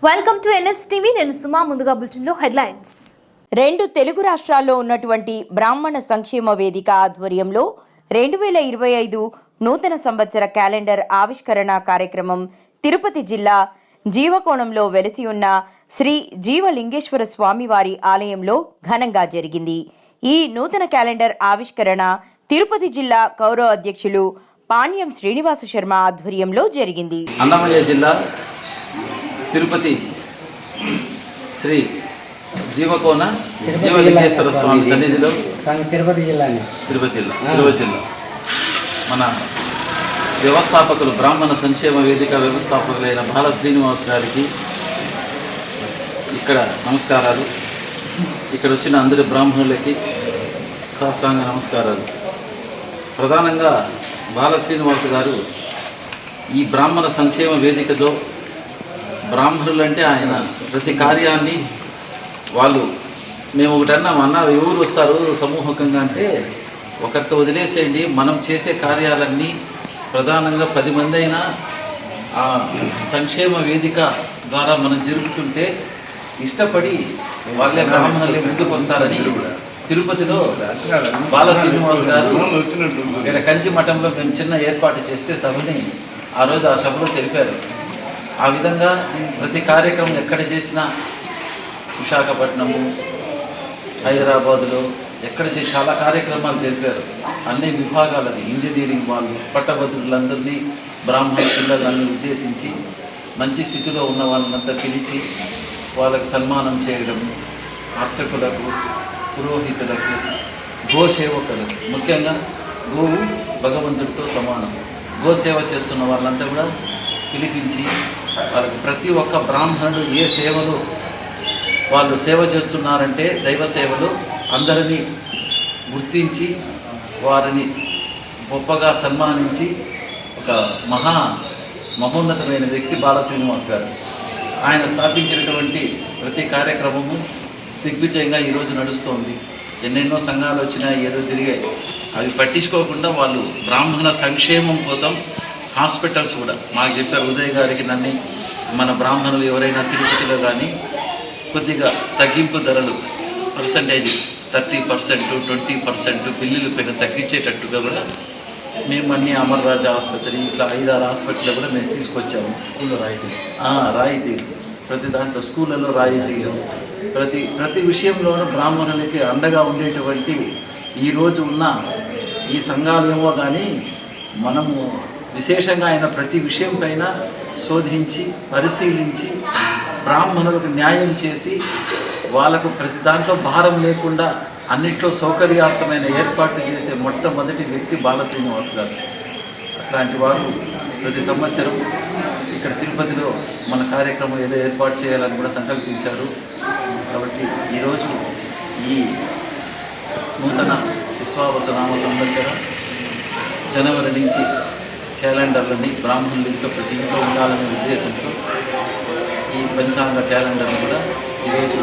Welcome to NSTV. నేను సుమా. ముందుగా బులెటిన్లో హెడ్లైన్స్. రెండు తెలుగు రాష్ట్రాల్లో ఉన్నటువంటి బ్రాహ్మణ సంక్షేమ వేదిక ఆధ్వర్యంలో 2025 నూతన సంవత్సర క్యాలెండర్ ఆవిష్కరణ కార్యక్రమం తిరుపతి జిల్లా జీవకోణంలో వెలిసి ఉన్న శ్రీ జీవలింగేశ్వర స్వామివారి ఆలయంలో ఘనంగా జరిగింది. ఈ నూతన క్యాలెండర్ ఆవిష్కరణ తిరుపతి జిల్లా గౌరవ అధ్యక్షులు పాణ్యం శ్రీనివాస శర్మ ఆధ్వర్యంలో జరిగింది. అన్నమయ్య జిల్లా తిరుపతి శ్రీ జీవకోన జీవలింగేశ్వర స్వామి సన్నిధిలో తిరుపతిలో మన వ్యవస్థాపకులు బ్రాహ్మణ సంక్షేమ వేదిక వ్యవస్థాపకులైన బాల శ్రీనివాస్ గారికి ఇక్కడ నమస్కారాలు. ఇక్కడ వచ్చిన అందరి బ్రాహ్మణులకి సాష్టాంగ నమస్కారాలు. ప్రధానంగా బాల శ్రీనివాస్ గారు ఈ బ్రాహ్మణ సంక్షేమ వేదికలో బ్రాహ్మణులంటే ఆయన ప్రతి కార్యాన్ని వాళ్ళు మేము ఒకటి అన్నాం, ఎవరు వస్తారు సమూహకంగా అంటే ఒకరితో వదిలేసేయండి, మనం చేసే కార్యాలన్నీ ప్రధానంగా 10 మంది అయినా ఆ సంక్షేమ వేదిక ద్వారా మనం జరుగుతుంటే ఇష్టపడి వాళ్ళే బ్రాహ్మణులే ముందుకు వస్తారని తిరుపతిలో బాల శ్రీనివాస్ గారు ఇక్కడ కంచి మఠంలో మేము చిన్న ఏర్పాటు చేస్తే సభని ఆ రోజు ఆ సభలో తెలిపారు. ఆ విధంగా ప్రతి కార్యక్రమం ఎక్కడ చేసినా విశాఖపట్నము, హైదరాబాదులో ఎక్కడ చేసి చాలా కార్యక్రమాలు జరిపారు. అన్ని విభాగాలని ఇంజనీరింగ్ వాళ్ళు పట్టభద్రులందరినీ బ్రాహ్మణ పిల్లలన్నీ ఉద్దేశించి మంచి స్థితిలో ఉన్న వాళ్ళంతా పిలిచి వాళ్ళకి సన్మానం చేయడం, అర్చకులకు, పురోహితులకు, గోసేవకులకు, ముఖ్యంగా గోవు భగవంతుడితో సమానం, గోసేవ చేస్తున్న వాళ్ళంతా కూడా పిలిపించి వాళ్ళకి ప్రతి ఒక్క బ్రాహ్మణుడు ఏ సేవలు వాళ్ళు సేవ చేస్తున్నారంటే దైవ సేవలు అందరినీ గుర్తించి వారిని గొప్పగా సన్మానించి ఒక మహోన్నతమైన వ్యక్తి బాల శ్రీనివాస్ గారు. ఆయన స్థాపించినటువంటి ప్రతి కార్యక్రమము దిగ్విజయంగా ఈరోజు నడుస్తోంది. ఎన్నెన్నో సంఘాలు వచ్చినా ఏదో తిరిగాయి, అవి పట్టించుకోకుండా వాళ్ళు బ్రాహ్మణ సంక్షేమం కోసం హాస్పిటల్స్ కూడా మాకు చెప్పారు. ఉదయ్ గారికి నన్ను మన బ్రాహ్మణులు ఎవరైనా తిరుపతిలో కానీ కొద్దిగా తగ్గింపు ధరలు పర్సంటేజ్ 30%, 20% బిల్లులు తగ్గించేటట్టుగా కూడా మేము అన్ని అమర్రాజా ఆసుపత్రి ఇట్లా 5-6 హాస్పిటల్ కూడా మేము తీసుకొచ్చాము. స్కూల్లో రాయితీ ప్రతి దాంట్లో స్కూళ్ళలో రాయితీలు ప్రతి విషయంలోనూ బ్రాహ్మణులకి అండగా ఉండేటువంటి ఈరోజు ఉన్న ఈ సంఘాలు ఏమో కానీ మనము విశేషంగా ఆయన ప్రతి విషయం పైన శోధించి పరిశీలించి బ్రాహ్మణులకు న్యాయం చేసి వాళ్ళకు ప్రతి దాంట్లో భారం లేకుండా అన్నిట్లో సౌకర్యార్థమైన ఏర్పాట్లు చేసే మొట్టమొదటి వ్యక్తి బాల శ్రీనివాస్ గారు. అట్లాంటి వారు ప్రతి సంవత్సరం ఇక్కడ తిరుపతిలో మన కార్యక్రమం ఏదో ఏర్పాటు చేయాలని కూడా సంకల్పించారు. కాబట్టి ఈరోజు ఈ నూతన విశ్వావసనామ సంవత్సర జనవరి నుంచి క్యాలెండర్లని బ్రాహ్మణులు ఇంకా ప్రతి ఇంట్లో ఉండాలనే ఉద్దేశంతో ఈ పంచాంగ క్యాలెండర్ని కూడా ఈరోజు